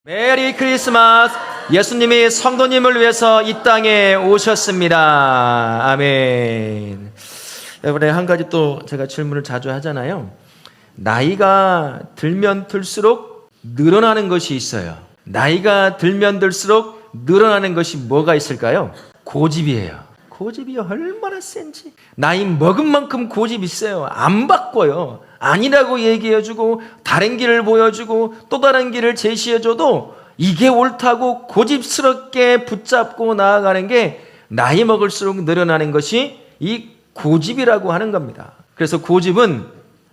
메리 크리스마스! 예수님이 성도님을 위해서 이 땅에 오셨습니다. 아멘. 이번에 한 가지 또 제가 질문을 자주 하잖아요. 나이가 들면 들수록 늘어나는 것이 있어요. 나이가 들면 들수록 늘어나는 것이 뭐가 있을까요? 고집이에요. 고집이 얼마나 센지. 나이 먹은 만큼 고집이 세요. 안 바꿔요. 아니라고 얘기해주고 다른 길을 보여주고 또 다른 길을 제시해줘도 이게 옳다고 고집스럽게 붙잡고 나아가는 게 나이 먹을수록 늘어나는 것이 이 고집이라고 하는 겁니다. 그래서 고집은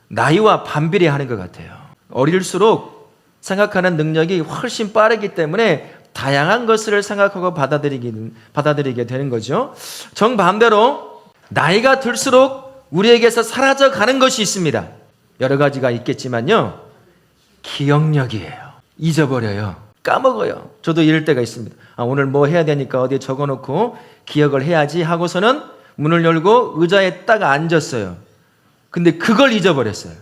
나이와 반비례하는 것 같아요. 어릴수록 생각하는 능력이 훨씬 빠르기 때문에 다양한 것을 생각하고 받아들이게 되는 거죠. 정반대로 나이가 들수록 우리에게서 사라져가는 것이 있습니다. 여러 가지가 있겠지만요, 기억력이에요. 잊어버려요. 까먹어요. 저도 이럴 때가 있습니다. 오늘 뭐 해야 되니까 어디에 적어놓고 기억을 해야지 하고서는 문을 열고 의자에 딱 앉았어요. 근데 그걸 잊어버렸어요.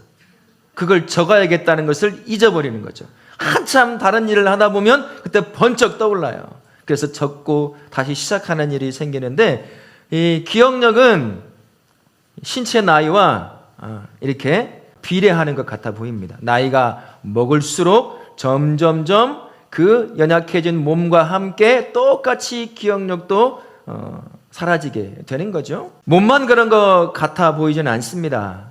그걸 적어야겠다는 것을 잊어버리는 거죠. 한참 다른 일을 하다 보면 그때 번쩍 떠올라요. 그래서 적고 다시 시작하는 일이 생기는데, 이 기억력은 신체 나이와 이렇게 비례하는 것 같아 보입니다. 나이가 먹을수록 점점점 그 연약해진 몸과 함께 똑같이 기억력도 사라지게 되는 거죠. 몸만 그런 것 같아 보이지는 않습니다.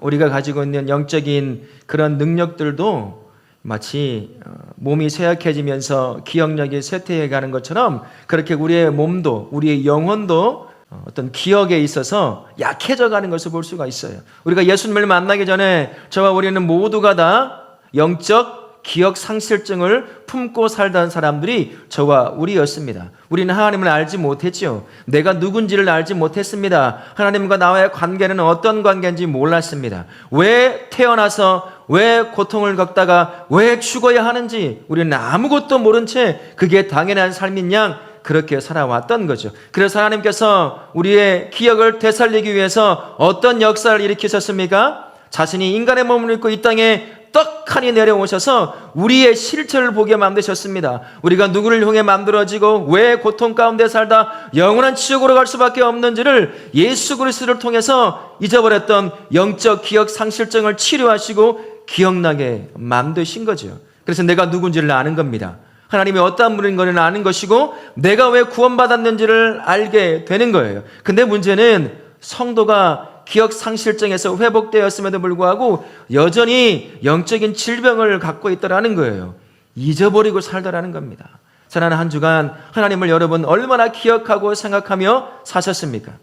우리가 가지고 있는 영적인 그런 능력들도 마치 몸이 쇠약해지면서 기억력이 쇠퇴해가는 것처럼 그렇게 우리의 몸도 우리의 영혼도 어떤 기억에 있어서 약해져가는 것을 볼 수가 있어요. 우리가 예수님을 만나기 전에 저와 우리는 모두가 다 영적 기억 상실증을 품고 살던 사람들이 저와 우리였습니다. 우리는 하나님을 알지 못했지요. 내가 누군지를 알지 못했습니다. 하나님과 나와의 관계는 어떤 관계인지 몰랐습니다. 왜 태어나서 왜 고통을 겪다가 왜 죽어야 하는지 우리는 아무것도 모른 채 그게 당연한 삶인 양 그렇게 살아왔던 거죠. 그래서 하나님께서 우리의 기억을 되살리기 위해서 어떤 역사를 일으키셨습니까? 자신이 인간의 몸을 입고 이 땅에 떡하니 내려오셔서 우리의 실체를 보게 만드셨습니다. 우리가 누구를 향해 만들어지고 왜 고통 가운데 살다 영원한 지옥으로 갈 수밖에 없는지를 예수 그리스도를 통해서 잊어버렸던 영적 기억 상실증을 치료하시고 기억나게 만드신 거죠. 그래서 내가 누군지를 아는 겁니다. 하나님이 어떠한 분인 것을 아는 것이고 내가 왜 구원받았는지를 알게 되는 거예요. 근데 문제는 성도가 기억 상실증에서 회복되었음에도 불구하고 여전히 영적인 질병을 갖고 있다라는 거예요. 잊어버리고 살다라는 겁니다. 지난 한 주간 하나님을 여러분 얼마나 기억하고 생각하며 사셨습니까?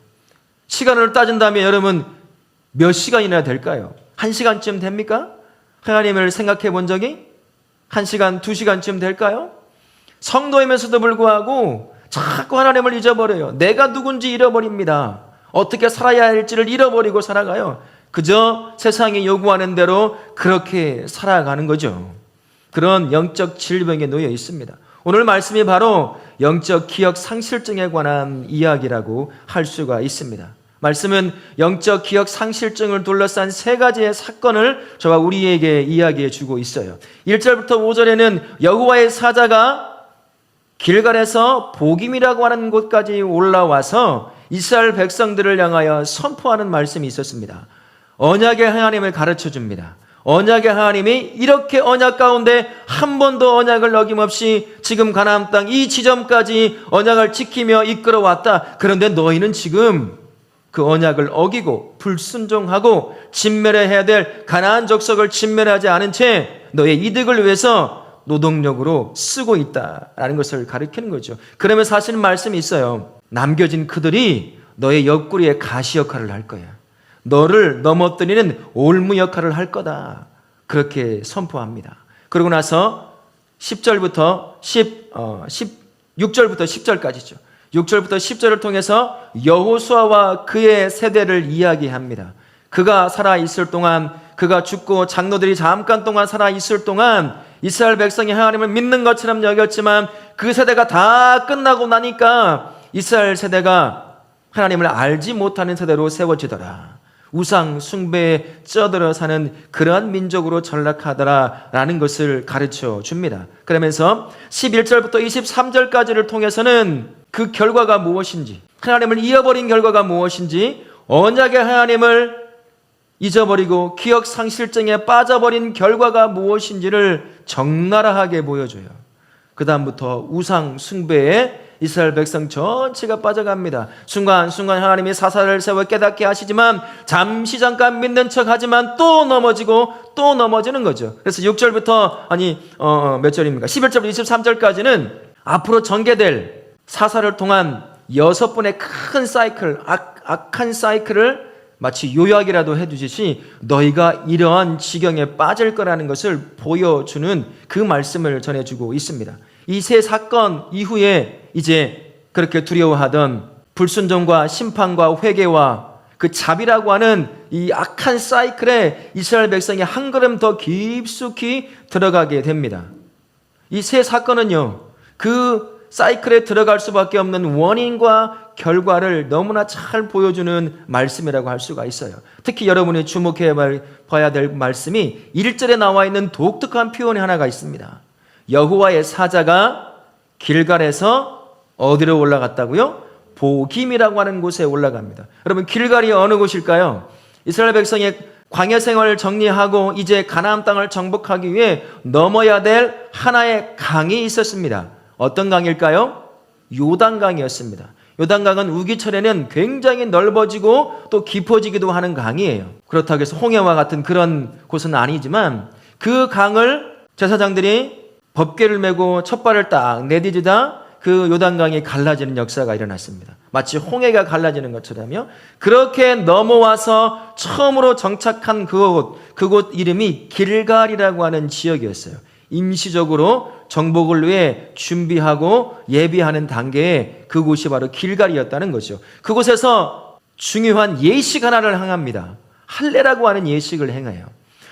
시간을 따진다면 여러분 몇 시간이나 될까요? 1시간쯤 됩니까? 하나님을 생각해 본 적이? 1시간, 2시간쯤 될까요? 성도이면서도 불구하고 자꾸 하나님을 잊어버려요. 내가 누군지 잃어버립니다. 어떻게 살아야 할지를 잃어버리고 살아가요. 그저 세상이 요구하는 대로 그렇게 살아가는 거죠. 그런 영적 질병에 놓여 있습니다. 오늘 말씀이 바로 영적 기억 상실증에 관한 이야기라고 할 수가 있습니다. 말씀은 영적 기억 상실증을 둘러싼 세 가지의 사건을 저와 우리에게 이야기해 주고 있어요. 1절부터 5절에는 여호와의 사자가 길갈에서 보김이라고 하는 곳까지 올라와서 이스라엘 백성들을 향하여 선포하는 말씀이 있었습니다. 언약의 하나님을 가르쳐 줍니다. 언약의 하나님이 이렇게 언약 가운데 한 번도 언약을 어김없이 지금 가나안 땅 이 지점까지 언약을 지키며 이끌어왔다. 그런데 너희는 지금 그 언약을 어기고 불순종하고 진멸해야 될 가나안 족속을 진멸하지 않은 채 너의 이득을 위해서 노동력으로 쓰고 있다라는 것을 가리키는 거죠. 그러면 사실은 말씀이 있어요. 남겨진 그들이 너의 옆구리에 가시 역할을 할 거야. 너를 넘어뜨리는 올무 역할을 할 거다. 그렇게 선포합니다. 그러고 나서 6절부터 10절까지죠. 6절부터 10절을 통해서 여호수아와 그의 세대를 이야기합니다. 그가 살아있을 동안, 그가 죽고 장로들이 잠깐 동안 살아있을 동안 이스라엘 백성이 하나님을 믿는 것처럼 여겼지만 그 세대가 다 끝나고 나니까 이스라엘 세대가 하나님을 알지 못하는 세대로 세워지더라. 우상 숭배에 쩌들어 사는 그러한 민족으로 전락하더라라는 것을 가르쳐 줍니다. 그러면서 11절부터 23절까지를 통해서는 그 결과가 무엇인지, 하나님을 잃어버린 결과가 무엇인지, 언약의 하나님을 잊어버리고 기억 상실증에 빠져버린 결과가 무엇인지를 적나라하게 보여줘요. 그 다음부터 우상 숭배에 이스라엘 백성 전체가 빠져갑니다. 순간순간 하나님이 사사를 세워 깨닫게 하시지만 잠시 잠깐 믿는 척하지만 또 넘어지고 또 넘어지는 거죠. 그래서 6절부터 몇 절입니까? 11절부터 23절까지는 앞으로 전개될 사사를 통한 6번의 큰 사이클, 악한 사이클을 마치 요약이라도 해주듯이 너희가 이러한 지경에 빠질 거라는 것을 보여주는 그 말씀을 전해주고 있습니다. 이 세 사건 이후에 이제 그렇게 두려워하던 불순종과 심판과 회개와 그 자비라고 하는 이 악한 사이클에 이스라엘 백성이 한 걸음 더 깊숙이 들어가게 됩니다. 이 세 사건은요, 그 사이클에 들어갈 수밖에 없는 원인과 결과를 너무나 잘 보여주는 말씀이라고 할 수가 있어요. 특히 여러분이 주목해 봐야 될 말씀이 1절에 나와 있는 독특한 표현이 하나가 있습니다. 여호와의 사자가 길갈에서 어디로 올라갔다고요? 보김이라고 하는 곳에 올라갑니다. 여러분, 길갈이 어느 곳일까요? 이스라엘 백성의 광야 생활을 정리하고 이제 가나안 땅을 정복하기 위해 넘어야 될 하나의 강이 있었습니다. 어떤 강일까요? 요단강이었습니다. 요단강은 우기철에는 굉장히 넓어지고 또 깊어지기도 하는 강이에요. 그렇다고 해서 홍해와 같은 그런 곳은 아니지만 그 강을 제사장들이 법궤를 메고 첫발을 딱 내디디다 그 요단강이 갈라지는 역사가 일어났습니다. 마치 홍해가 갈라지는 것처럼요. 그렇게 넘어와서 처음으로 정착한 그곳 이름이 길갈이라고 하는 지역이었어요. 임시적으로 정복을 위해 준비하고 예비하는 단계에 그곳이 바로 길갈이었다는 거죠. 그곳에서 중요한 예식 하나를 행합니다. 할례라고 하는 예식을 행해요.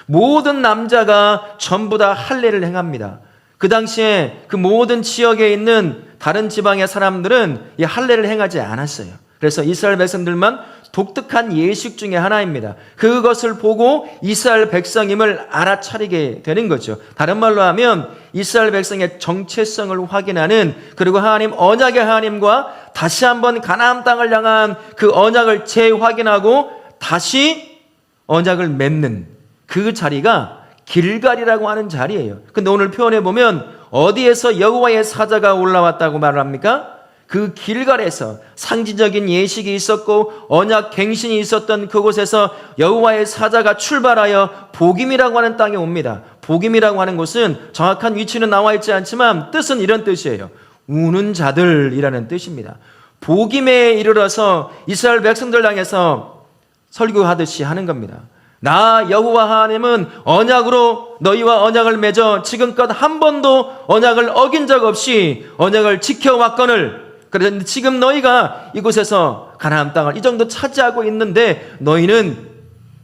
모든 남자가 전부 다 할례를 행합니다. 그 당시에 그 모든 지역에 있는 다른 지방의 사람들은 이 할례를 행하지 않았어요. 그래서 이스라엘 백성들만 독특한 예식 중에 하나입니다. 그것을 보고 이스라엘 백성임을 알아차리게 되는 거죠. 다른 말로 하면 이스라엘 백성의 정체성을 확인하는, 그리고 하나님 언약의 하나님과 다시 한번 가나안 땅을 향한 그 언약을 재확인하고 다시 언약을 맺는 그 자리가 길갈이라고 하는 자리예요. 근데 오늘 표현해 보면 어디에서 여호와의 사자가 올라왔다고 말을 합니까? 그 길갈에서 상징적인 예식이 있었고 언약 갱신이 있었던 그곳에서 여호와의 사자가 출발하여 보김이라고 하는 땅에 옵니다. 보김이라고 하는 곳은 정확한 위치는 나와 있지 않지만 뜻은 이런 뜻이에요. 우는 자들이라는 뜻입니다. 보김에 이르러서 이스라엘 백성들 향해서 설교하듯이 하는 겁니다. 나 여호와 하나님은 언약으로 너희와 언약을 맺어 지금껏 한 번도 언약을 어긴 적 없이 언약을 지켜왔거늘, 그런데 지금 너희가 이곳에서 가나안 땅을 이 정도 차지하고 있는데 너희는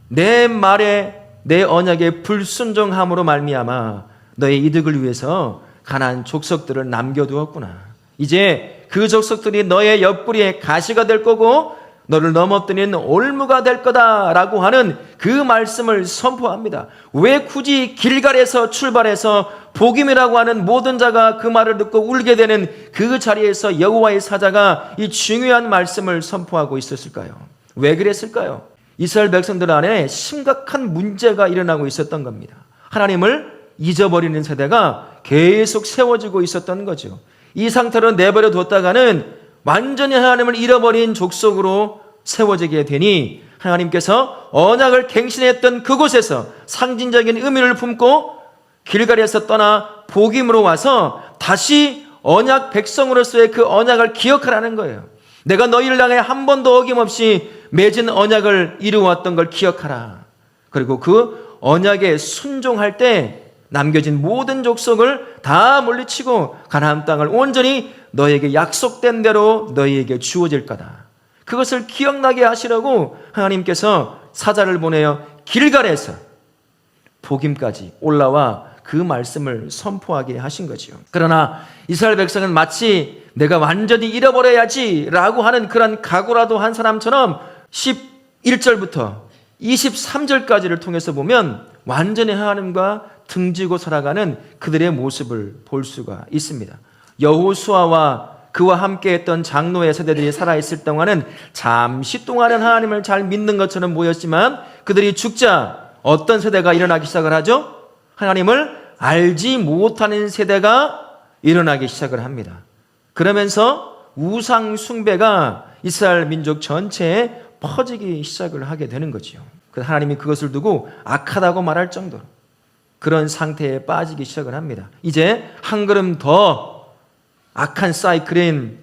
내 말에 내 언약에 불순종함으로 말미암아 너의 이득을 위해서 가나안 족속들을 남겨두었구나. 이제 그 족속들이 너의 옆구리에 가시가 될 거고 너를 넘어뜨리는 올무가 될 거다라고 하는 그 말씀을 선포합니다. 왜 굳이 길갈에서 출발해서 복임이라고 하는 모든 자가 그 말을 듣고 울게 되는 그 자리에서 여호와의 사자가 이 중요한 말씀을 선포하고 있었을까요? 왜 그랬을까요? 이스라엘 백성들 안에 심각한 문제가 일어나고 있었던 겁니다. 하나님을 잊어버리는 세대가 계속 세워지고 있었던 거죠. 이 상태로 내버려 뒀다가는 완전히 하나님을 잃어버린 족속으로 세워지게 되니 하나님께서 언약을 갱신했던 그곳에서 상징적인 의미를 품고 길갈에서 떠나 복임으로 와서 다시 언약 백성으로서의 그 언약을 기억하라는 거예요. 내가 너희를 향해 한 번도 어김없이 맺은 언약을 이루어왔던 걸 기억하라. 그리고 그 언약에 순종할 때 남겨진 모든 족속을 다 물리치고 가나안 땅을 온전히 너에게 약속된 대로 너희에게 주어질 거다. 그것을 기억나게 하시려고 하나님께서 사자를 보내어 길갈에서 복임까지 올라와 그 말씀을 선포하게 하신 거죠. 그러나 이스라엘 백성은 마치 내가 완전히 잃어버려야지 라고 하는 그런 각오라도 한 사람처럼 11절부터 23절까지를 통해서 보면 완전히 하나님과 등지고 살아가는 그들의 모습을 볼 수가 있습니다. 여호수아와 그와 함께했던 장로의 세대들이 살아있을 동안은 잠시 동안은 하나님을 잘 믿는 것처럼 보였지만 그들이 죽자 어떤 세대가 일어나기 시작을 하죠? 하나님을 알지 못하는 세대가 일어나기 시작을 합니다. 그러면서 우상 숭배가 이스라엘 민족 전체에 퍼지기 시작을 하게 되는 거지요. 하나님이 그것을 두고 악하다고 말할 정도로 그런 상태에 빠지기 시작을 합니다. 이제 한 걸음 더 악한 사이클인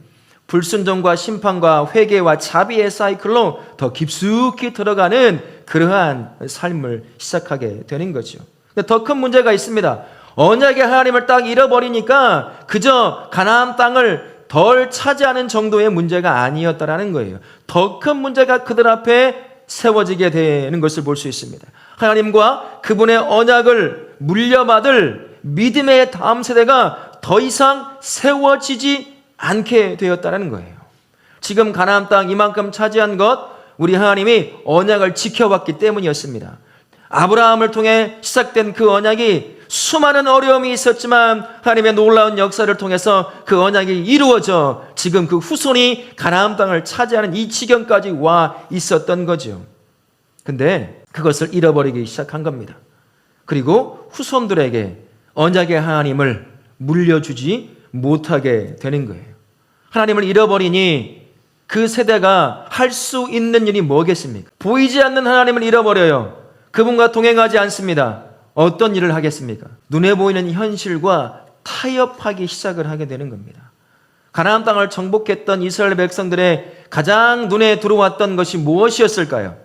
불순종과 심판과 회개와 자비의 사이클로 더 깊숙이 들어가는 그러한 삶을 시작하게 되는 거죠. 더 큰 문제가 있습니다. 언약의 하나님을 딱 잃어버리니까 그저 가나안 땅을 덜 차지하는 정도의 문제가 아니었다라는 거예요. 더 큰 문제가 그들 앞에 세워지게 되는 것을 볼 수 있습니다. 하나님과 그분의 언약을 물려받을 믿음의 다음 세대가 더 이상 세워지지 않게 되었다는 거예요. 지금 가나안 땅 이만큼 차지한 것 우리 하나님이 언약을 지켜왔기 때문이었습니다. 아브라함을 통해 시작된 그 언약이 수많은 어려움이 있었지만 하나님의 놀라운 역사를 통해서 그 언약이 이루어져 지금 그 후손이 가나안 땅을 차지하는 이 지경까지 와 있었던 거죠. 근데 그것을 잃어버리기 시작한 겁니다. 그리고 후손들에게 언약의 하나님을 물려주지 못하게 되는 거예요. 하나님을 잃어버리니 그 세대가 할 수 있는 일이 뭐겠습니까? 보이지 않는 하나님을 잃어버려요. 그분과 동행하지 않습니다. 어떤 일을 하겠습니까? 눈에 보이는 현실과 타협하기 시작을 하게 되는 겁니다. 가나안 땅을 정복했던 이스라엘 백성들의 가장 눈에 들어왔던 것이 무엇이었을까요?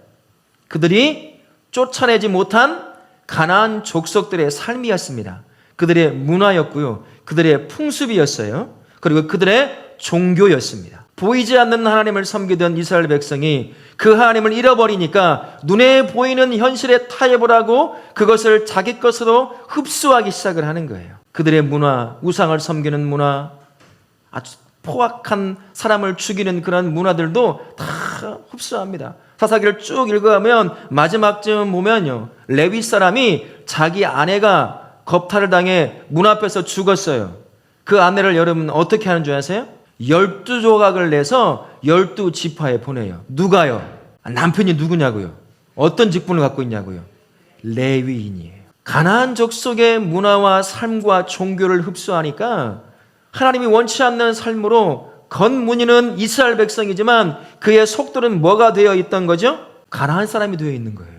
그들이 쫓아내지 못한 가나안 족속들의 삶이었습니다. 그들의 문화였고요. 그들의 풍습이었어요. 그리고 그들의 종교였습니다. 보이지 않는 하나님을 섬기던 이스라엘 백성이 그 하나님을 잃어버리니까 눈에 보이는 현실에 타협을 하고 그것을 자기 것으로 흡수하기 시작을 하는 거예요. 그들의 문화, 우상을 섬기는 문화, 아주 포악한 사람을 죽이는 그런 문화들도 다 흡수합니다. 사사기를 쭉 읽어가면 마지막쯤 보면요, 레위 사람이 자기 아내가 겁탈을 당해 문 앞에서 죽었어요. 그 아내를 여러분 어떻게 하는 줄 아세요? 12조각을 내서 12지파에 보내요. 누가요? 남편이 누구냐고요? 어떤 직분을 갖고 있냐고요? 레위인이에요. 가나안 족속의 문화와 삶과 종교를 흡수하니까 하나님이 원치 않는 삶으로 겉무늬는 이스라엘 백성이지만 그의 속들은 뭐가 되어 있던 거죠? 가나안 사람이 되어 있는 거예요.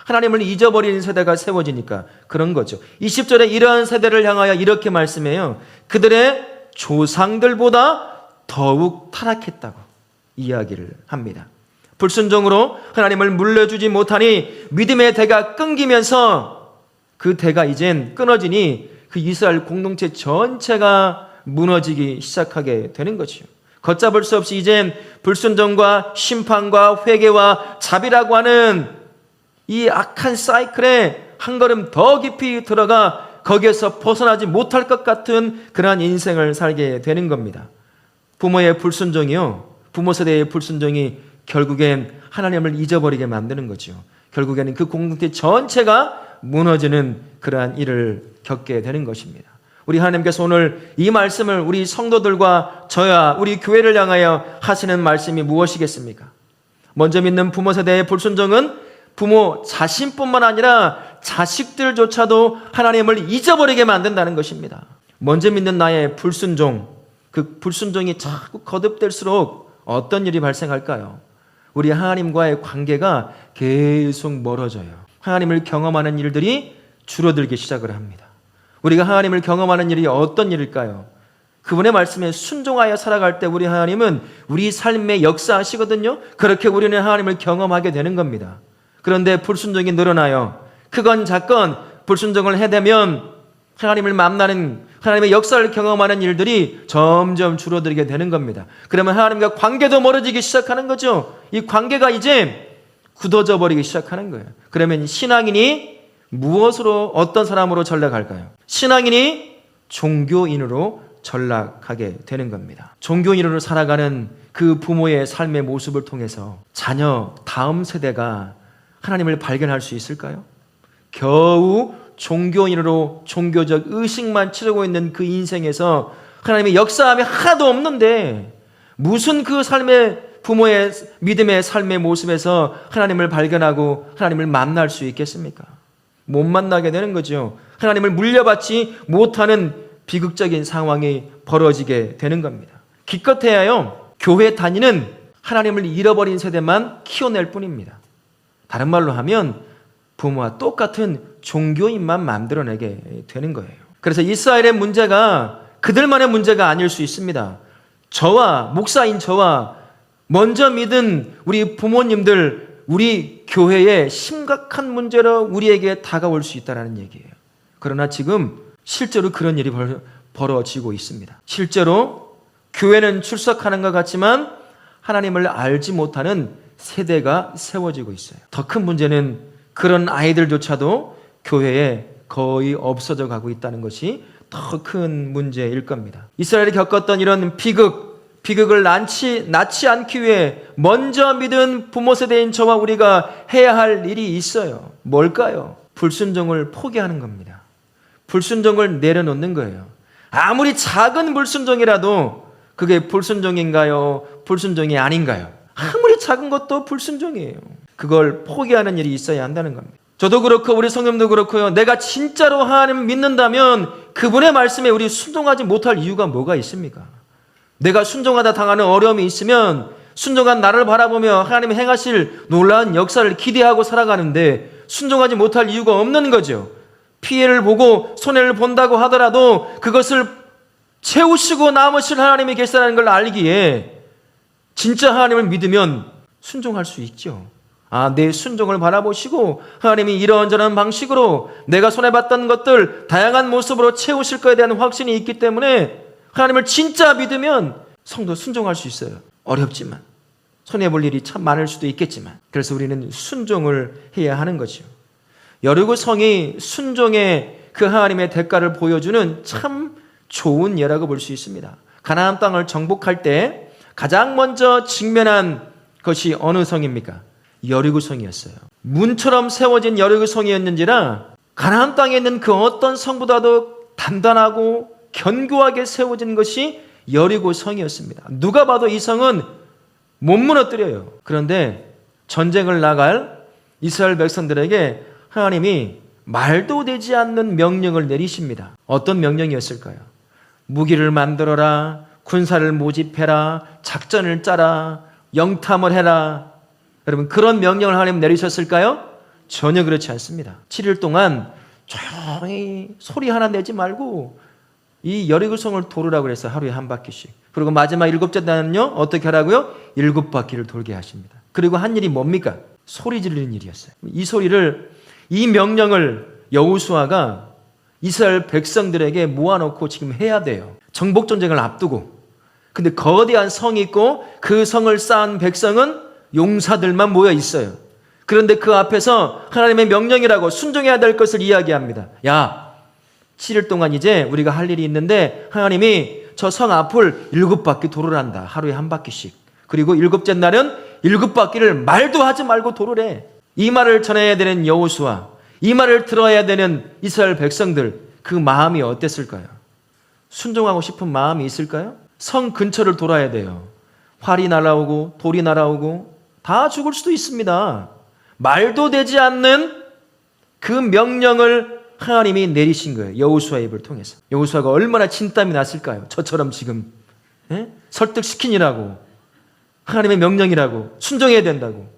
하나님을 잊어버리는 세대가 세워지니까 그런 거죠. 20절에 이러한 세대를 향하여 이렇게 말씀해요. 그들의 조상들보다 더욱 타락했다고 이야기를 합니다. 불순종으로 하나님을 물려주지 못하니 믿음의 대가 끊기면서 그 대가 이젠 끊어지니 그 이스라엘 공동체 전체가 무너지기 시작하게 되는 거죠. 걷잡을 수 없이 이젠 불순종과 심판과 회개와 자비라고 하는 이 악한 사이클에 한 걸음 더 깊이 들어가 거기에서 벗어나지 못할 것 같은 그러한 인생을 살게 되는 겁니다. 부모의 불순종이요, 부모 세대의 불순종이 결국엔 하나님을 잊어버리게 만드는 거죠. 결국에는 그 공동체 전체가 무너지는 그러한 일을 겪게 되는 것입니다. 우리 하나님께서 오늘 이 말씀을 우리 성도들과 저야 우리 교회를 향하여 하시는 말씀이 무엇이겠습니까? 먼저 믿는 부모 세대의 불순종은 부모 자신뿐만 아니라 자식들조차도 하나님을 잊어버리게 만든다는 것입니다. 먼저 믿는 나의 불순종, 그 불순종이 자꾸 거듭될수록 어떤 일이 발생할까요? 우리 하나님과의 관계가 계속 멀어져요. 하나님을 경험하는 일들이 줄어들기 시작을 합니다. 우리가 하나님을 경험하는 일이 어떤 일일까요? 그분의 말씀에 순종하여 살아갈 때 우리 하나님은 우리 삶에 역사하시거든요. 그렇게 우리는 하나님을 경험하게 되는 겁니다. 그런데 불순종이 늘어나요. 크건 작건 불순종을 해대면 하나님을 만나는, 하나님의 역사를 경험하는 일들이 점점 줄어들게 되는 겁니다. 그러면 하나님과 관계도 멀어지기 시작하는 거죠. 이 관계가 이제 굳어져 버리기 시작하는 거예요. 그러면 신앙인이 무엇으로, 어떤 사람으로 전락할까요? 신앙인이 종교인으로 전락하게 되는 겁니다. 종교인으로 살아가는 그 부모의 삶의 모습을 통해서 자녀, 다음 세대가 하나님을 발견할 수 있을까요? 겨우 종교인으로 종교적 의식만 치르고 있는 그 인생에서 하나님의 역사함이 하나도 없는데 무슨 그 삶의 부모의 믿음의 삶의 모습에서 하나님을 발견하고 하나님을 만날 수 있겠습니까? 못 만나게 되는 거죠. 하나님을 물려받지 못하는 비극적인 상황이 벌어지게 되는 겁니다. 기껏해야요, 교회 다니는 하나님을 잃어버린 세대만 키워낼 뿐입니다. 다른 말로 하면 부모와 똑같은 종교인만 만들어내게 되는 거예요. 그래서 이스라엘의 문제가 그들만의 문제가 아닐 수 있습니다. 저와 목사인 저와 먼저 믿은 우리 부모님들, 우리 교회의 심각한 문제로 우리에게 다가올 수 있다는 얘기예요. 그러나 지금 실제로 그런 일이 벌어지고 있습니다. 실제로 교회는 출석하는 것 같지만 하나님을 알지 못하는 세대가 세워지고 있어요. 더 큰 문제는 그런 아이들조차도 교회에 거의 없어져 가고 있다는 것이 더 큰 문제일 겁니다. 이스라엘이 겪었던 이런 비극을 낳지 않기 위해 먼저 믿은 부모 세대인 저와 우리가 해야 할 일이 있어요. 뭘까요? 불순종을 포기하는 겁니다. 불순종을 내려놓는 거예요. 아무리 작은 불순종이라도 그게 불순종인가요? 불순종이 아닌가요? 아무리 작은 것도 불순종이에요. 그걸 포기하는 일이 있어야 한다는 겁니다. 저도 그렇고 우리 성님도 그렇고요. 내가 진짜로 하나님을 믿는다면 그분의 말씀에 우리 순종하지 못할 이유가 뭐가 있습니까? 내가 순종하다 당하는 어려움이 있으면 순종한 나를 바라보며 하나님이 행하실 놀라운 역사를 기대하고 살아가는데 순종하지 못할 이유가 없는 거죠. 피해를 보고 손해를 본다고 하더라도 그것을 채우시고 남으실 하나님이 계시다는 걸 알기에 진짜 하나님을 믿으면 순종할 수 있죠. 내 순종을 바라보시고 하나님이 이런저런 방식으로 내가 손해봤던 것들 다양한 모습으로 채우실 것에 대한 확신이 있기 때문에 하나님을 진짜 믿으면 성도 순종할 수 있어요. 어렵지만 손해볼 일이 참 많을 수도 있겠지만 그래서 우리는 순종을 해야 하는 거죠. 여리고 성이 순종의 그 하나님의 대가를 보여주는 참 좋은 예라고 볼 수 있습니다. 가나안 땅을 정복할 때 가장 먼저 직면한 것이 어느 성입니까? 여리고 성이었어요. 문처럼 세워진 여리고 성이었는지라 가나안 땅에 있는 그 어떤 성보다도 단단하고 견고하게 세워진 것이 여리고 성이었습니다. 누가 봐도 이 성은 못 무너뜨려요. 그런데 전쟁을 나갈 이스라엘 백성들에게 하나님이 말도 되지 않는 명령을 내리십니다. 어떤 명령이었을까요? 무기를 만들어라, 군사를 모집해라, 작전을 짜라, 영탐을 해라. 여러분, 그런 명령을 하나님 내리셨을까요? 전혀 그렇지 않습니다. 7일 동안 조용히 소리 하나 내지 말고 이 여리고성을 돌으라고 그래서 하루에 한 바퀴씩. 그리고 마지막 7째 날은요, 어떻게 하라고요? 7바퀴를 돌게 하십니다. 그리고 한 일이 뭡니까? 소리 지르는 일이었어요. 이 명령을 여호수아가 이스라엘 백성들에게 모아놓고 지금 해야 돼요. 정복 전쟁을 앞두고. 근데 거대한 성이 있고 그 성을 쌓은 백성은 용사들만 모여 있어요. 그런데 그 앞에서 하나님의 명령이라고 순종해야 될 것을 이야기합니다. 야, 7일 동안 이제 우리가 할 일이 있는데 하나님이 저 성 앞을 7바퀴 도르란다. 하루에 한 바퀴씩. 그리고 7째 날은 7바퀴를 말도 하지 말고 도르래. 이 말을 전해야 되는 여호수아, 이 말을 들어야 되는 이스라엘 백성들, 그 마음이 어땠을까요? 순종하고 싶은 마음이 있을까요? 성 근처를 돌아야 돼요. 활이 날아오고 돌이 날아오고 다 죽을 수도 있습니다. 말도 되지 않는 그 명령을 하나님이 내리신 거예요. 여호수아의 입을 통해서. 여호수아가 얼마나 진땀이 났을까요? 저처럼 지금 설득시키니라고, 하나님의 명령이라고, 순종해야 된다고.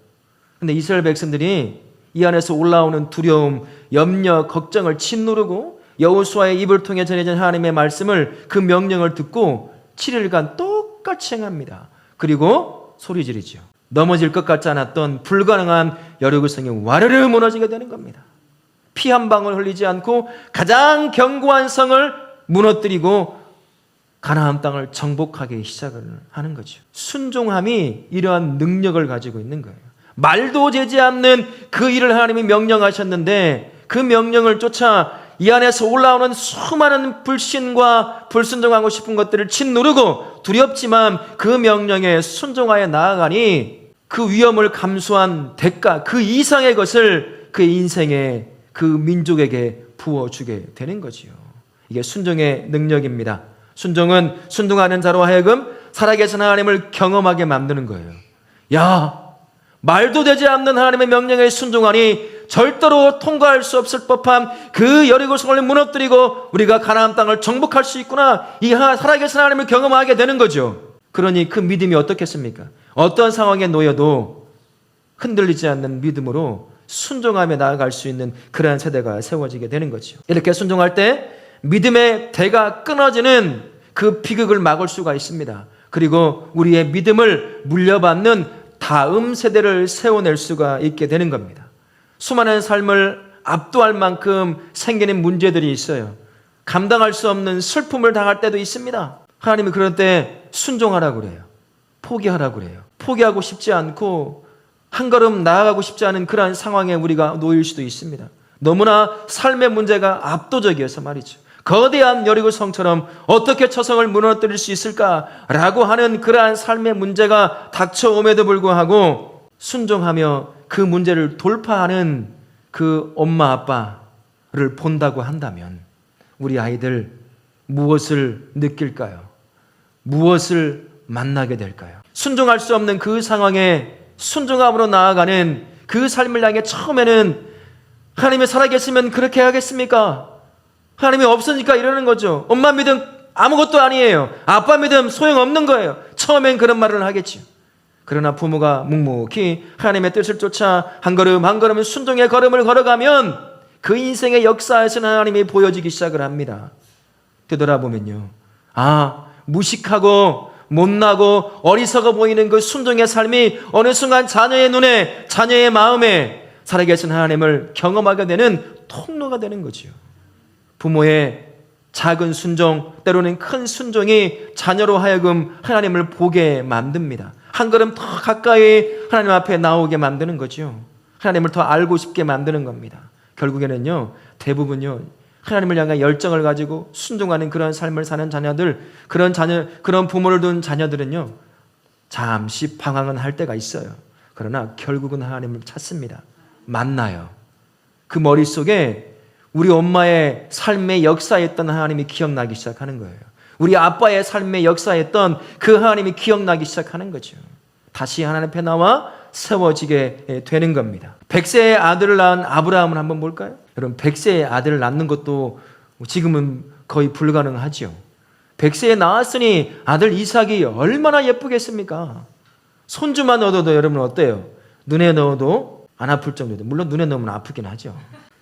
근데 이스라엘 백성들이 이 안에서 올라오는 두려움, 염려, 걱정을 짓누르고 여호수아의 입을 통해 전해진 하나님의 말씀을, 그 명령을 듣고 7일간 똑같이 행합니다. 그리고 소리 지르죠. 넘어질 것 같지 않았던 불가능한 여리고성이 와르르 무너지게 되는 겁니다. 피 한 방울 흘리지 않고 가장 견고한 성을 무너뜨리고 가나안 땅을 정복하기 시작을 하는 거죠. 순종함이 이러한 능력을 가지고 있는 거예요. 말도 되지 않는 그 일을 하나님이 명령하셨는데 그 명령을 쫓아 이 안에서 올라오는 수많은 불신과 불순종하고 싶은 것들을 짓누르고 두렵지만 그 명령에 순종하여 나아가니 그 위험을 감수한 대가, 그 이상의 것을 그의 인생에, 그 민족에게 부어주게 되는 거지요. 이게 순종의 능력입니다. 순종은 순종하는 자로 하여금 살아계신 하나님을 경험하게 만드는 거예요. 야, 말도 되지 않는 하나님의 명령에 순종하니 절대로 통과할 수 없을 법한 그 여리고성을 무너뜨리고 우리가 가나안 땅을 정복할 수 있구나. 이 살아계신 하나님을 경험하게 되는 거죠. 그러니 그 믿음이 어떻겠습니까? 어떤 상황에 놓여도 흔들리지 않는 믿음으로 순종하며 나아갈 수 있는 그러한 세대가 세워지게 되는 거죠. 이렇게 순종할 때 믿음의 대가 끊어지는 그 비극을 막을 수가 있습니다. 그리고 우리의 믿음을 물려받는 다음 세대를 세워낼 수가 있게 되는 겁니다. 수많은 삶을 압도할 만큼 생기는 문제들이 있어요. 감당할 수 없는 슬픔을 당할 때도 있습니다. 하나님이 그럴 때 순종하라고 그래요. 포기하라고 그래요. 포기하고 싶지 않고 한 걸음 나아가고 싶지 않은 그러한 상황에 우리가 놓일 수도 있습니다. 너무나 삶의 문제가 압도적이어서 말이죠. 거대한 여리고 성처럼 어떻게 처성을 무너뜨릴 수 있을까라고 하는 그러한 삶의 문제가 닥쳐옴에도 불구하고 순종하며 그 문제를 돌파하는 그 엄마 아빠를 본다고 한다면 우리 아이들 무엇을 느낄까요? 무엇을 만나게 될까요? 순종할 수 없는 그 상황에 순종함으로 나아가는 그 삶을 향해 처음에는 하나님이 살아계시면 그렇게 해야겠습니까? 하나님이 없으니까 이러는 거죠. 엄마 믿음 아무것도 아니에요. 아빠 믿음 소용없는 거예요. 처음엔 그런 말을 하겠죠. 그러나 부모가 묵묵히 하나님의 뜻을 쫓아 한 걸음 한 걸음 순종의 걸음을 걸어가면 그 인생의 역사에서는 하나님이 보여지기 시작을 합니다. 되돌아보면요. 무식하고 못나고 어리석어 보이는 그 순종의 삶이 어느 순간 자녀의 눈에, 자녀의 마음에 살아계신 하나님을 경험하게 되는 통로가 되는 거지요. 부모의 작은 순종, 때로는 큰 순종이 자녀로 하여금 하나님을 보게 만듭니다. 한 걸음 더 가까이 하나님 앞에 나오게 만드는 거죠. 하나님을 더 알고 싶게 만드는 겁니다. 결국에는요, 대부분요, 하나님을 향한 열정을 가지고 순종하는 그런 삶을 사는 자녀들, 그런 부모를 둔 자녀들은요, 잠시 방황은 할 때가 있어요. 그러나 결국은 하나님을 찾습니다. 만나요. 그 머릿속에 우리 엄마의 삶의 역사였던 하나님이 기억나기 시작하는 거예요. 우리 아빠의 삶의 역사였던 그 하나님이 기억나기 시작하는 거죠. 다시 하나님 앞에 나와 세워지게 되는 겁니다. 100세의 아들을 낳은 아브라함을 한번 볼까요? 여러분, 100세의 아들을 낳는 것도 지금은 거의 불가능하죠. 100세에 낳았으니 아들 이삭이 얼마나 예쁘겠습니까? 손주만 얻어도 여러분 어때요? 눈에 넣어도 안 아플 정도도, 물론 눈에 넣으면 아프긴 하죠.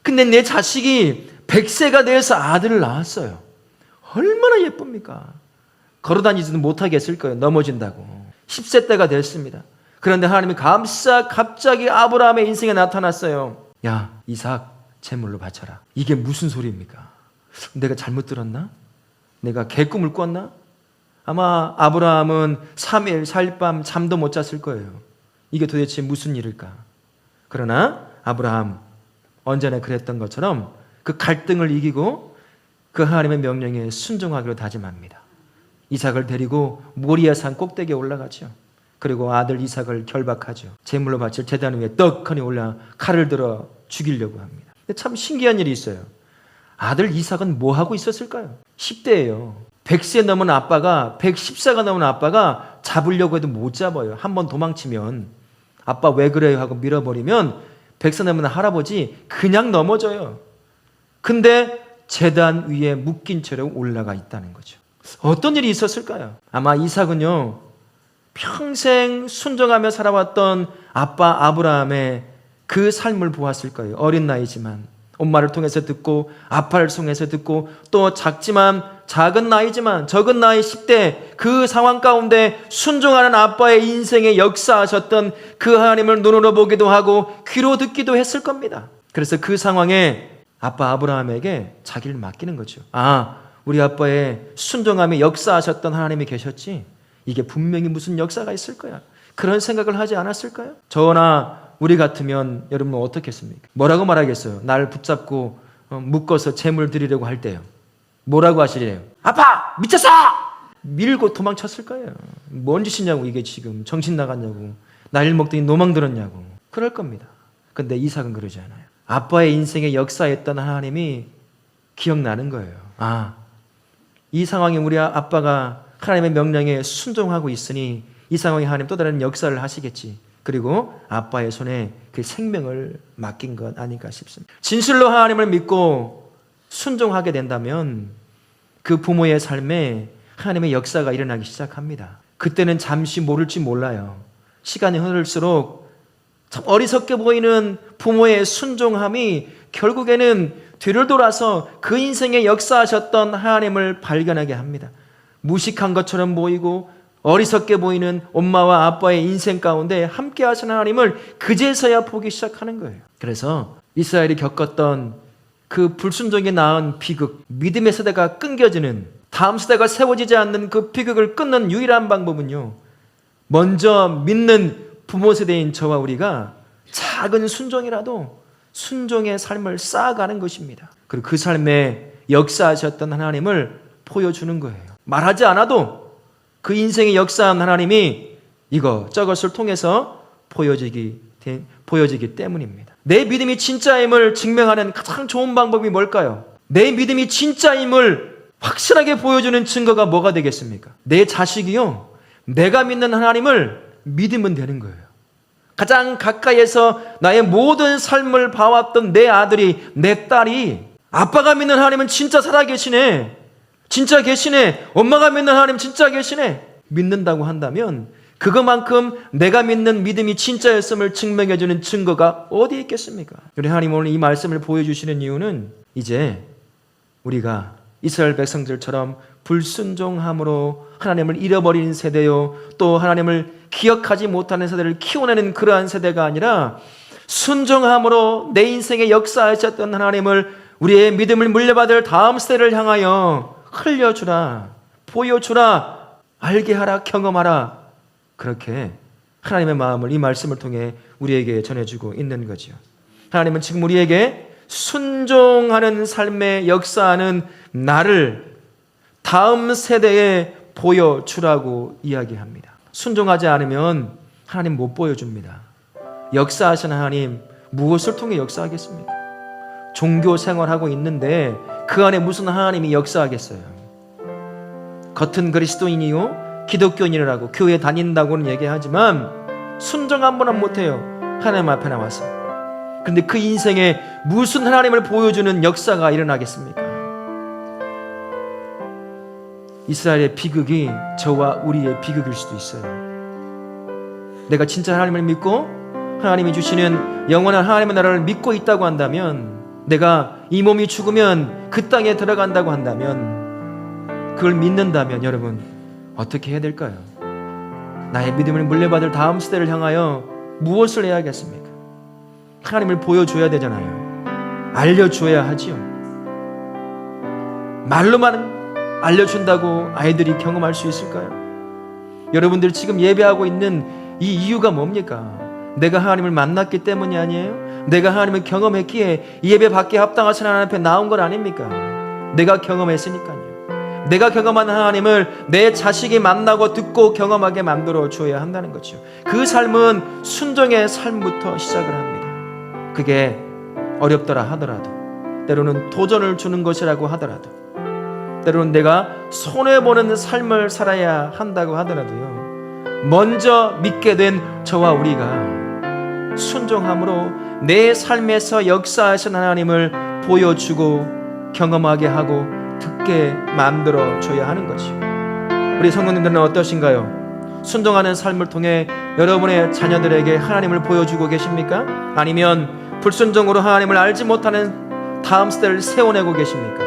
근데 내 자식이 100세가 되어서 아들을 낳았어요. 얼마나 예쁩니까? 걸어다니지도 못하게 했을 거예요. 넘어진다고. 10세 때가 됐습니다. 그런데 하나님이 갑자기 아브라함의 인생에 나타났어요. 야, 이삭 제물로 바쳐라. 이게 무슨 소리입니까? 내가 잘못 들었나? 내가 개꿈을 꿨나? 아마 아브라함은 3일 4일 밤 잠도 못 잤을 거예요. 이게 도대체 무슨 일일까? 그러나 아브라함 언제나 그랬던 것처럼 그 갈등을 이기고 그 하나님의 명령에 순종하기로 다짐합니다. 이삭을 데리고 모리아 산 꼭대기에 올라가죠. 그리고 아들 이삭을 결박하죠. 제물로 바칠 제단 위에 떡하니 올라 칼을 들어 죽이려고 합니다. 근데 참 신기한 일이 있어요. 아들 이삭은 뭐 하고 있었을까요? 10대예요. 100세 넘은 아빠가, 110세가 넘은 아빠가 잡으려고 해도 못 잡아요. 한번 도망치면 아빠 왜 그래요 하고 밀어버리면 100세 넘은 할아버지 그냥 넘어져요. 근데 제단 위에 묶인 채로 올라가 있다는 거죠. 어떤 일이 있었을까요? 아마 이삭은요, 평생 순종하며 살아왔던 아빠 아브라함의 그 삶을 보았을 거예요. 어린 나이지만 엄마를 통해서 듣고 아빠를 통해서 듣고 또 작은 나이지만 적은 나이 10대 그 상황 가운데 순종하는 아빠의 인생에 역사하셨던 그 하나님을 눈으로 보기도 하고 귀로 듣기도 했을 겁니다. 그래서 그 상황에 아빠 아브라함에게 자기를 맡기는 거죠. 우리 아빠의 순종함에 역사하셨던 하나님이 계셨지, 이게 분명히 무슨 역사가 있을 거야. 그런 생각을 하지 않았을까요? 저나 우리 같으면 여러분은 어떻겠습니까? 뭐라고 말하겠어요? 날 붙잡고 묶어서 재물 드리려고 할 때요. 뭐라고 하시래요? 아빠! 미쳤어! 밀고 도망쳤을 거예요. 뭔 짓이냐고, 이게 지금 정신 나갔냐고. 나이를 먹더니 노망 들었냐고 그럴 겁니다. 근데 이삭은 그러지 않아요. 아빠의 인생에 역사했던 하나님이 기억나는 거예요. 이 상황에 우리 아빠가 하나님의 명령에 순종하고 있으니 이 상황에 하나님 또 다른 역사를 하시겠지. 그리고 아빠의 손에 그 생명을 맡긴 것 아닐까 싶습니다. 진실로 하나님을 믿고 순종하게 된다면 그 부모의 삶에 하나님의 역사가 일어나기 시작합니다. 그때는 잠시 모를지 몰라요. 시간이 흐를수록 참 어리석게 보이는 부모의 순종함이 결국에는 뒤를 돌아서 그 인생에 역사하셨던 하나님을 발견하게 합니다. 무식한 것처럼 보이고 어리석게 보이는 엄마와 아빠의 인생 가운데 함께 하신 하나님을 그제서야 보기 시작하는 거예요. 그래서 이스라엘이 겪었던 그 불순종에 낳은 비극, 믿음의 세대가 끊겨지는, 다음 세대가 세워지지 않는 그 비극을 끊는 유일한 방법은요, 먼저 믿는 부모 세대인 저와 우리가 작은 순종이라도 순종의 삶을 쌓아가는 것입니다. 그리고 그 삶에 역사하셨던 하나님을 보여주는 거예요. 말하지 않아도 그 인생의 역사한 하나님이 이것저것을 통해서 보여지기 때문입니다. 내 믿음이 진짜임을 증명하는 가장 좋은 방법이 뭘까요? 내 믿음이 진짜임을 확실하게 보여주는 증거가 뭐가 되겠습니까? 내 자식이요, 내가 믿는 하나님을 믿으면 되는 거예요. 가장 가까이에서 나의 모든 삶을 봐왔던 내 아들이, 내 딸이 아빠가 믿는 하나님은 진짜 살아계시네, 진짜 계시네, 엄마가 믿는 하나님 진짜 계시네 믿는다고 한다면 그것만큼 내가 믿는 믿음이 진짜였음을 증명해주는 증거가 어디에 있겠습니까? 우리 하나님 오늘 이 말씀을 보여주시는 이유는 이제 우리가 이스라엘 백성들처럼 불순종함으로 하나님을 잃어버린 세대요, 또 하나님을 기억하지 못하는 세대를 키워내는 그러한 세대가 아니라 순종함으로 내 인생에 역사하셨던 하나님을, 우리의 믿음을 물려받을 다음 세대를 향하여 흘려주라, 보여주라, 알게 하라, 경험하라, 그렇게 하나님의 마음을 이 말씀을 통해 우리에게 전해주고 있는 거죠. 하나님은 지금 우리에게 순종하는 삶의 역사하는 나를 다음 세대에 보여주라고 이야기합니다. 순종하지 않으면 하나님 못 보여줍니다. 역사하시는 하나님 무엇을 통해 역사하겠습니까? 종교 생활하고 있는데 그 안에 무슨 하나님이 역사하겠어요? 겉은 그리스도인이요 기독교인이라고 교회 다닌다고는 얘기하지만 순종 한 번은 못해요. 하나님 앞에 나와서. 그런데 그 인생에 무슨 하나님을 보여주는 역사가 일어나겠습니까? 이스라엘의 비극이 저와 우리의 비극일 수도 있어요. 내가 진짜 하나님을 믿고 하나님이 주시는 영원한 하나님의 나라를 믿고 있다고 한다면, 내가 이 몸이 죽으면 그 땅에 들어간다고 한다면, 그걸 믿는다면 여러분 어떻게 해야 될까요? 나의 믿음을 물려받을 다음 세대를 향하여 무엇을 해야겠습니까? 하나님을 보여줘야 되잖아요. 알려줘야 하지요. 말로만 알려준다고 아이들이 경험할 수 있을까요? 여러분들 지금 예배하고 있는 이 이유가 뭡니까? 내가 하나님을 만났기 때문이 아니에요? 내가 하나님을 경험했기에 이 예배 받기에 합당하신 하나님 앞에 나온 건 아닙니까? 내가 경험했으니까요. 내가 경험한 하나님을 내 자식이 만나고 듣고 경험하게 만들어 줘야 한다는 거죠. 그 삶은 순종의 삶부터 시작을 합니다. 그게 어렵더라 하더라도, 때로는 도전을 주는 것이라고 하더라도, 때로는 내가 손해보는 삶을 살아야 한다고 하더라도요, 먼저 믿게 된 저와 우리가 순종함으로 내 삶에서 역사하신 하나님을 보여주고 경험하게 하고 듣게 만들어줘야 하는 거죠. 우리 성도님들은 어떠신가요? 순종하는 삶을 통해 여러분의 자녀들에게 하나님을 보여주고 계십니까? 아니면 불순종으로 하나님을 알지 못하는 다음 세대를 세워내고 계십니까?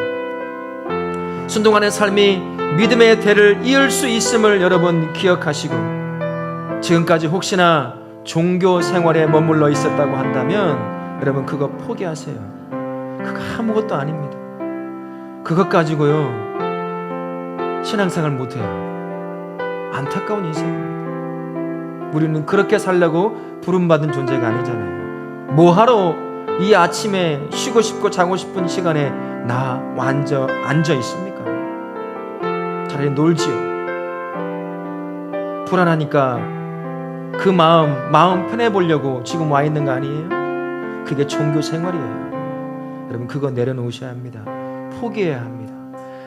순종하는 삶이 믿음의 대를 이을 수 있음을 여러분 기억하시고, 지금까지 혹시나 종교 생활에 머물러 있었다고 한다면 여러분 그거 포기하세요. 그거 아무것도 아닙니다. 그것 가지고요 신앙생활 못해요. 안타까운 인생입니다. 우리는 그렇게 살려고 부름받은 존재가 아니잖아요. 뭐하러 이 아침에 쉬고 싶고 자고 싶은 시간에 나 완전 앉아 있습니까? 차라리 놀지요. 불안하니까 그 마음 편해 보려고 지금 와 있는 거 아니에요? 그게 종교 생활이에요. 여러분, 그거 내려놓으셔야 합니다. 포기해야 합니다.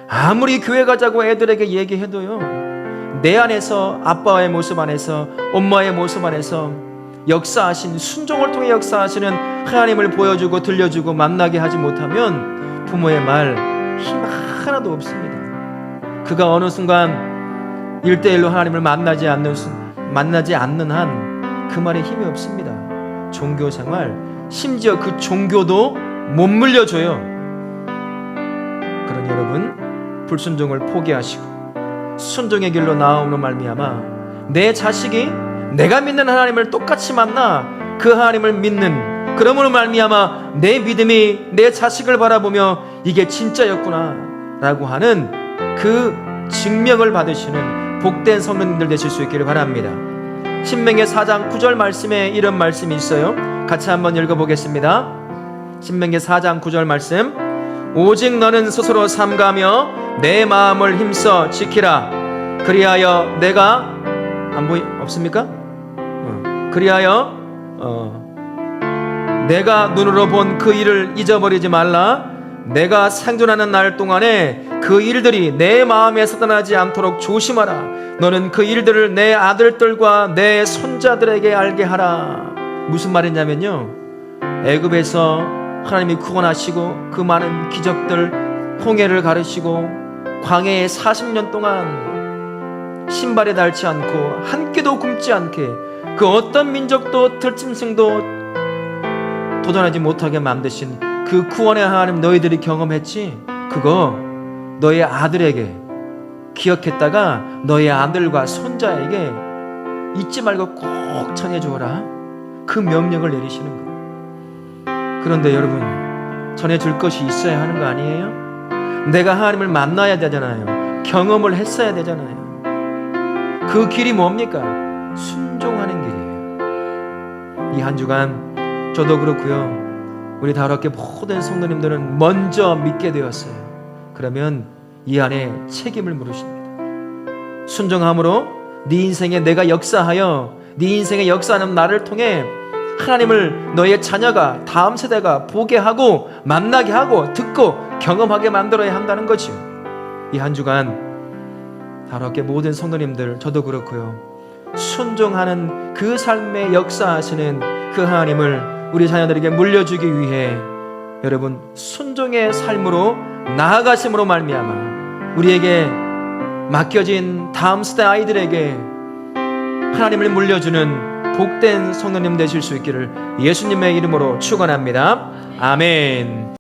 아무리 교회 가자고 애들에게 얘기해도요, 내 안에서, 아빠의 모습 안에서, 엄마의 모습 안에서 역사하신, 순종을 통해 역사하시는 하나님을 보여주고 들려주고 만나게 하지 못하면 부모의 말 힘 하나도 없습니다. 그가 어느 순간 1대1로 하나님을 만나지 않는 한 그 말에 힘이 없습니다. 종교생활, 심지어 그 종교도 못 물려줘요. 그러니 여러분, 불순종을 포기하시고 순종의 길로 나아옴으로 말미암아 내 자식이 내가 믿는 하나님을 똑같이 만나 그 하나님을 믿는, 그러므로 말미암아 내 믿음이 내 자식을 바라보며 이게 진짜였구나 라고 하는 그 증명을 받으시는 복된 성도님들 되실 수 있기를 바랍니다. 신명기 4장 9절 말씀에 이런 말씀이 있어요. 같이 한번 읽어보겠습니다. 신명기 4장 9절 말씀. 오직 너는 스스로 삼가며 내 마음을 힘써 지키라. 그리하여 내가 없습니까? 그리하여 내가 눈으로 본 그 일을 잊어버리지 말라. 내가 생존하는 날 동안에 그 일들이 내 마음에서 떠나지 않도록 조심하라. 너는 그 일들을 내 아들들과 내 손자들에게 알게 하라. 무슨 말이냐면요, 애굽에서 하나님이 구원하시고 그 많은 기적들, 홍해를 가르시고 광야에 40년 동안 신발에 닳지 않고 한 끼도 굶지 않게 그 어떤 민족도 들짐승도 도전하지 못하게 만드신 그 구원의 하나님 너희들이 경험했지? 그거 너희 아들에게 기억했다가 너희 아들과 손자에게 잊지 말고 꼭 전해주어라. 그 명령을 내리시는 거예요. 그런데 여러분, 전해줄 것이 있어야 하는 거 아니에요? 내가 하나님을 만나야 되잖아요. 경험을 했어야 되잖아요. 그 길이 뭡니까? 순종하는 길이에요. 이 한 주간 저도 그렇고요, 우리 다락교 모든 성도님들은 먼저 믿게 되었어요. 그러면 이 안에 책임을 물으십니다. 순종함으로 네 인생에 내가 역사하여 네 인생에 역사하는 나를 통해 하나님을 너의 자녀가, 다음 세대가 보게 하고 만나게 하고 듣고 경험하게 만들어야 한다는 거죠. 이 한 주간 다락교 모든 성도님들, 저도 그렇고요, 순종하는 그 삶에 역사하시는 그 하나님을 우리 자녀들에게 물려주기 위해 여러분, 순종의 삶으로 나아가심으로 말미암아 우리에게 맡겨진 다음 세대 아이들에게 하나님을 물려주는 복된 성도님 되실 수 있기를 예수님의 이름으로 축원합니다. 아멘.